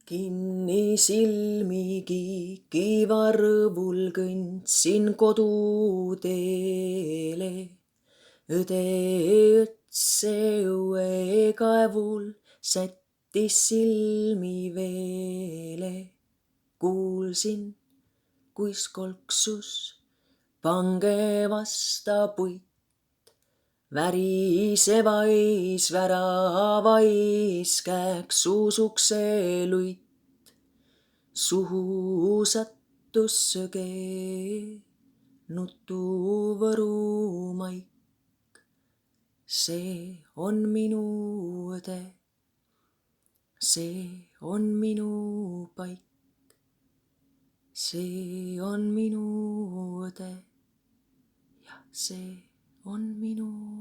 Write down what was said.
Kinni silmigi kivarvul kõndsin koduteele. Õde ötse õuekaevul sättis silmi veele. Kuulsin, kuis kolksus pange vasta puit. Värisevais väravais käksus ukse luit. Suhu sattus söge nutuvõrumaik. See on minu õde, see on minu paik. See on minu õde ja see on minu